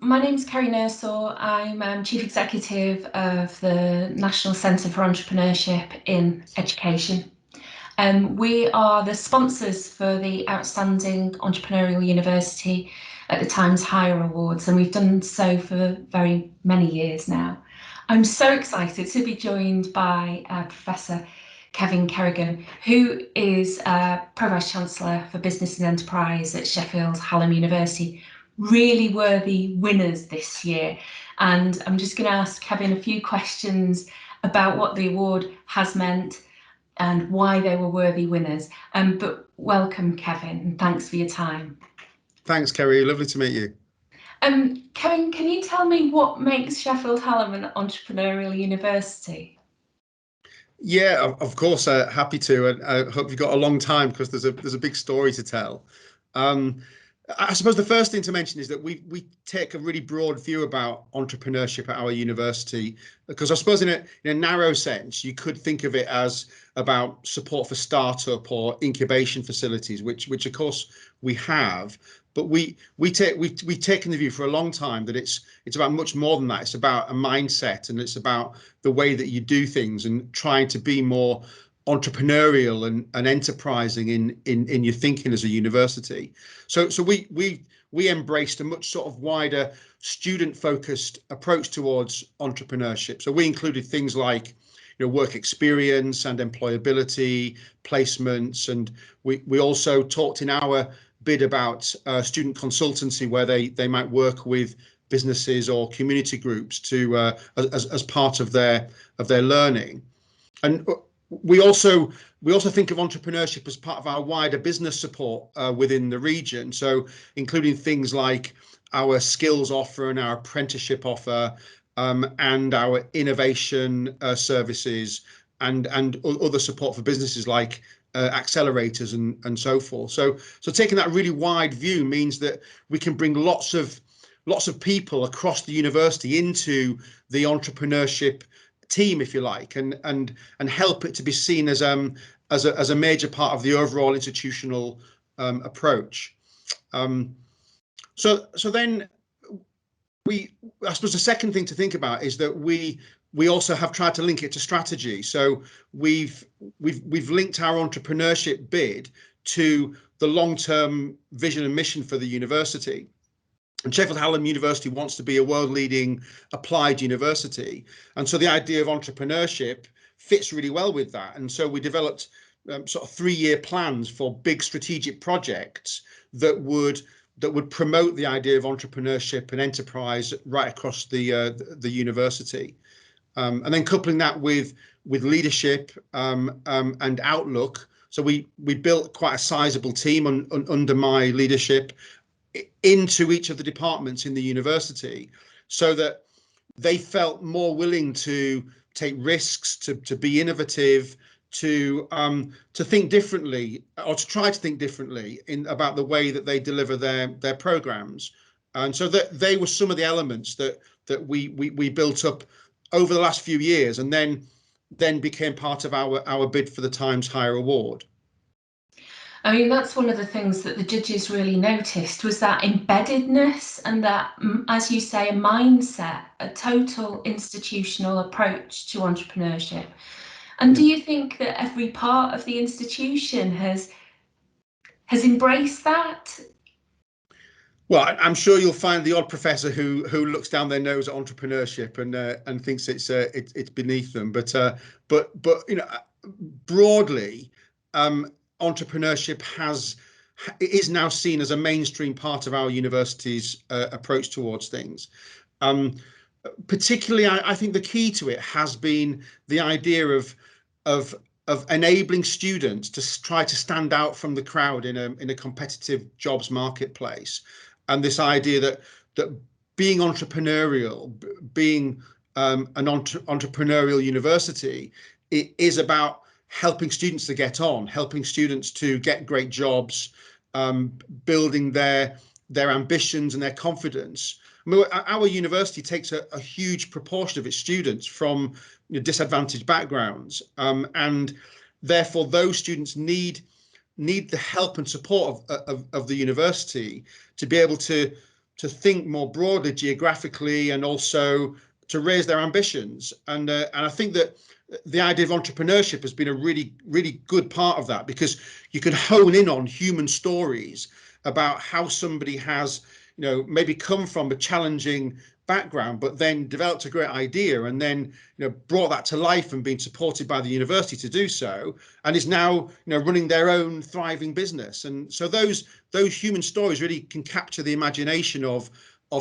my name's Ceri Nursaw. I'm Chief Executive of the National Centre for Entrepreneurship in Education. We are the sponsors for the Outstanding Entrepreneurial University at the Times Higher Awards, and we've done so for very many years now. I'm so excited to be joined by Professor Kevin Kerrigan, who is Pro-Vice Chancellor for Business and Enterprise at Sheffield Hallam University. Really worthy winners this year, and I'm just going to ask Kevin a few questions about what the award has meant and why they were worthy winners. But welcome, Kevin, and thanks for your time. Thanks, Ceri. Lovely to meet you. Kevin, can you tell me what makes Sheffield Hallam an entrepreneurial university? Yeah, of course, happy to, and I hope you've got a long time because there's a big story to tell. I suppose the first thing to mention is that we take a really broad view about entrepreneurship at our university, because I suppose in a narrow sense you could think of it as about support for startup or incubation facilities, which of course we have, but we've taken the view for a long time that it's about much more than that. It's about a mindset, and it's about the way that you do things and trying to be more entrepreneurial and enterprising in your thinking as a university. So we embraced a much sort of wider student-focused approach towards entrepreneurship. So we included things like work experience and employability, placements, and we also talked in our bid about student consultancy, where they might work with businesses or community groups to as part of their learning. And we also think of entrepreneurship as part of our wider business support within the region, so including things like our skills offer and our apprenticeship offer, and our innovation services, and other support for businesses like accelerators and so forth. So taking that really wide view means that we can bring lots of people across the university into the entrepreneurship team, if you like, and help it to be seen as a major part of the overall institutional approach. So then I suppose the second thing to think about is that we also have tried to link it to strategy. So we've linked our entrepreneurship bid to the long-term vision and mission for the university. And Sheffield Hallam University wants to be a world-leading applied university, and so the idea of entrepreneurship fits really well with that. And so we developed sort of 3-year plans for big strategic projects that would promote the idea of entrepreneurship and enterprise right across the university, and then coupling that with leadership and outlook. So we built quite a sizable team under my leadership into each of the departments in the university, so that they felt more willing to take risks, to be innovative, to think differently, or to try to think differently about the way that they deliver their programs. And so that they were some of the elements that we built up over the last few years, and then became part of our bid for the Times Higher Award. I mean, that's one of the things that the judges really noticed, was that embeddedness and that, as you say, a mindset, a total institutional approach to entrepreneurship. And do you think that every part of the institution has embraced that? Well, I'm sure you'll find the odd professor who looks down their nose at entrepreneurship and thinks it's beneath them. But broadly, entrepreneurship is now seen as a mainstream part of our university's approach towards things. Particularly, I think the key to it has been the idea of enabling students to try to stand out from the crowd in a competitive jobs marketplace, and this idea that being entrepreneurial, being an entrepreneurial university, it is about helping students to get on, helping students to get great jobs, building their ambitions and their confidence. I mean, our university takes a huge proportion of its students from disadvantaged backgrounds, and therefore those students need the help and support of the university to be able to think more broadly geographically, and also to raise their ambitions. And I think that the idea of entrepreneurship has been a really good part of that, because you can hone in on human stories about how somebody has, maybe come from a challenging background, but then developed a great idea, and then brought that to life and been supported by the university to do so, and is now running their own thriving business. And so those human stories really can capture the imagination of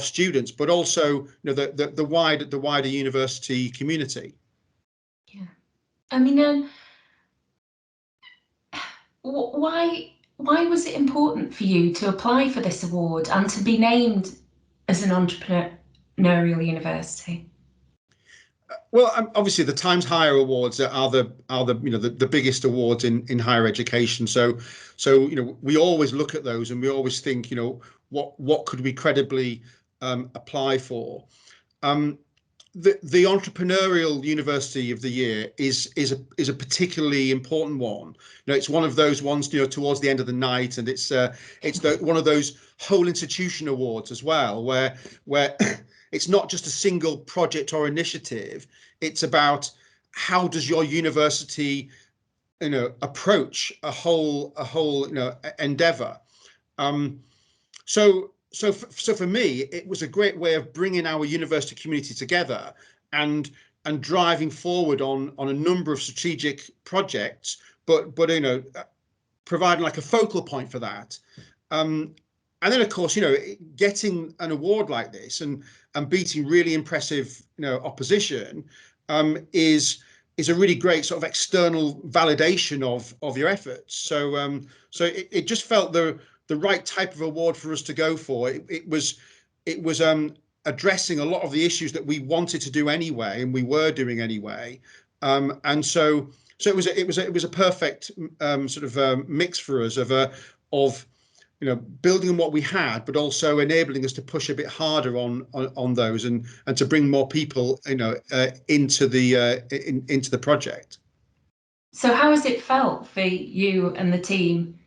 students, but also the wider university community. Yeah, I mean, why was it important for you to apply for this award and to be named as an entrepreneurial university? Well, obviously the Times Higher Awards are the biggest awards in higher education. So we always look at those, and we always think, what could we credibly apply for. The Entrepreneurial University of the Year is a particularly important one. It's one of those ones towards the end of the night, and it's one of those whole institution awards as well, where it's not just a single project or initiative. It's about how does your university approach a whole endeavor. So for me, it was a great way of bringing our university community together and driving forward on a number of strategic projects, but providing like a focal point for that. And then, of course, getting an award like this and beating really impressive opposition is a really great sort of external validation of your efforts. So it just felt the right type of award for us to go for. It was addressing a lot of the issues that we wanted to do anyway, and we were doing anyway. And so it was a perfect sort of mix for us of building on what we had, but also enabling us to push a bit harder on those, and to bring more people into the project. So how has it felt for you and the team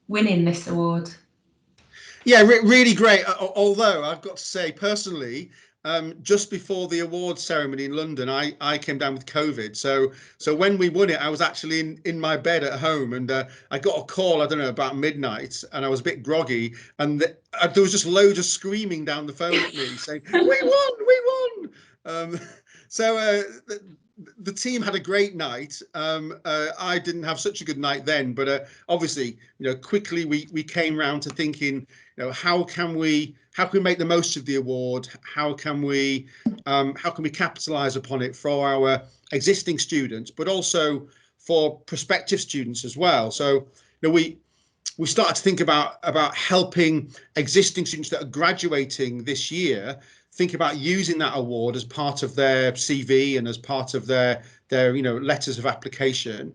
winning this award? Yeah, really great. Although I've got to say, personally, just before the awards ceremony in London, I came down with COVID. So when we won it, I was actually in my bed at home, and I got a call, I don't know, about midnight, and I was a bit groggy, and there was just loads of screaming down the phone at me saying, "We won, we won!" So the team had a great night. I didn't have such a good night then, but obviously, quickly we came round to thinking, how can we make the most of the award? How can we capitalize upon it for our existing students, but also for prospective students as well? So we started to think about helping existing students that are graduating this year think about using that award as part of their CV and as part of their letters of application,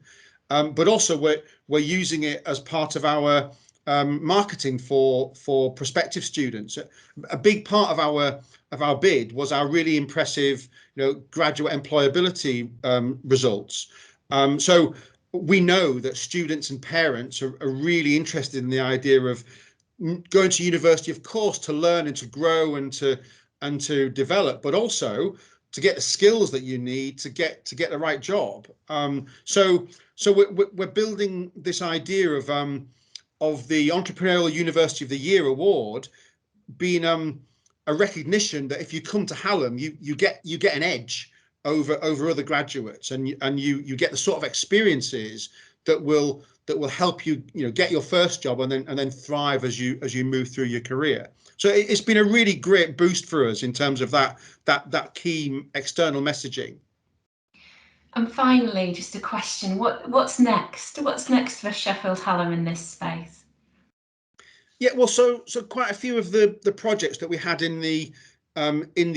but also we're using it as part of our marketing for prospective students. A big part of our bid was our really impressive graduate employability results. So we know that students and parents are really interested in the idea of going to university, of course, to learn and to grow and to develop, but also to get the skills that you need to get the right job. So we're building this idea of the Entrepreneurial University of the Year award being a recognition that if you come to Hallam, you get an edge over other graduates, and you get the sort of experiences that will help you get your first job and then thrive as you move through your career. So it's been a really great boost for us in terms of that key external messaging. And finally, just a question: what's next? What's next for Sheffield Hallam in this space? Yeah, well, so quite a few of the projects that we had in the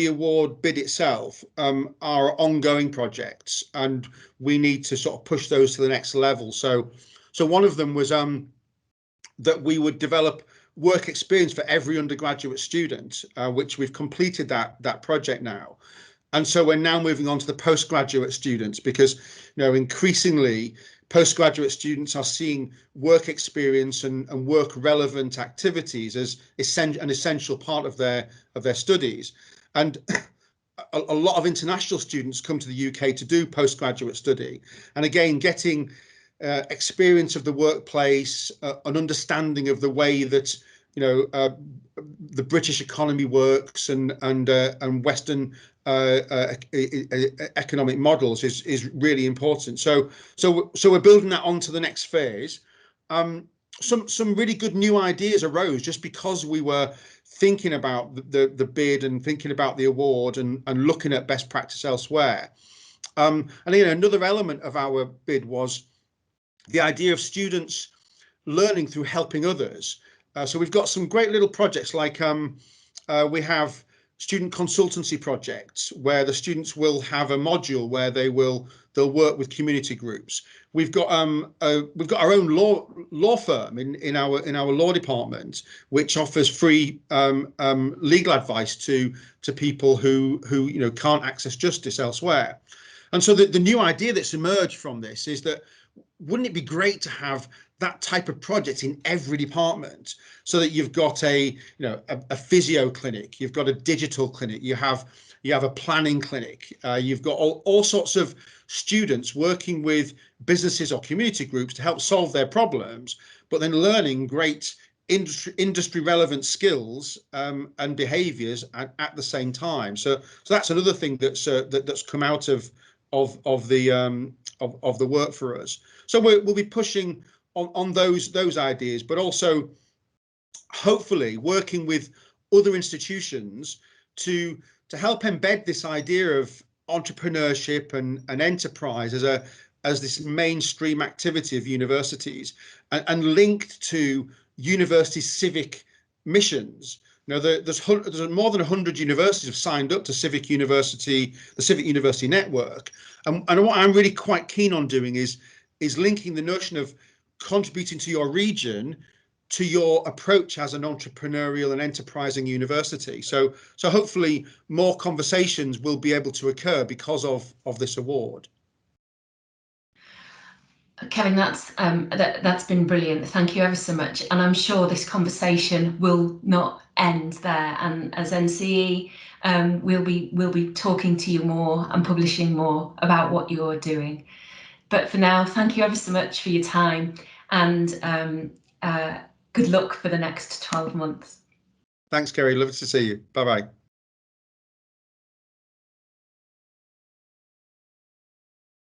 award bid itself are ongoing projects, and we need to sort of push those to the next level. So one of them was that we would develop work experience for every undergraduate student, which we've completed that project now. And so we're now moving on to the postgraduate students, because increasingly postgraduate students are seeing work experience and work relevant activities as an essential part of their studies. And a lot of international students come to the UK to do postgraduate study, and again getting experience of the workplace, an understanding of the way that the British economy works and Western economic models is really important. So we're building that on to the next phase. Some really good new ideas arose just because we were thinking about the bid and thinking about the award and looking at best practice elsewhere. And another element of our bid was the idea of students learning through helping others. So we've got some great little projects like we have student consultancy projects where the students will have a module where they'll work with community groups. We've got our own law firm in our law department, which offers free legal advice to people who can't access justice elsewhere. And so the new idea that's emerged from this is that wouldn't it be great to have that type of project in every department, so that you've got a physio clinic, you've got a digital clinic, you have a planning clinic, you've got all sorts of students working with businesses or community groups to help solve their problems, but then learning great industry relevant skills and behaviors at the same time. So that's another thing that's come out of the work for us. So we'll be pushing on those ideas, but also hopefully working with other institutions to help embed this idea of entrepreneurship and enterprise as this mainstream activity of universities, and linked to university civic missions. There's more than 100 universities have signed up to the Civic University Network, and what I'm really quite keen on doing is linking the notion of contributing to your region to your approach as an entrepreneurial and enterprising university. So hopefully more conversations will be able to occur because of this award. Kevin, that's been brilliant. Thank you ever so much. And I'm sure this conversation will not end there. And as NCEE, we'll be talking to you more and publishing more about what you're doing. But for now, thank you ever so much for your time, and good luck for the next 12 months. Thanks, Ceri. Lovely to see you. Bye-bye.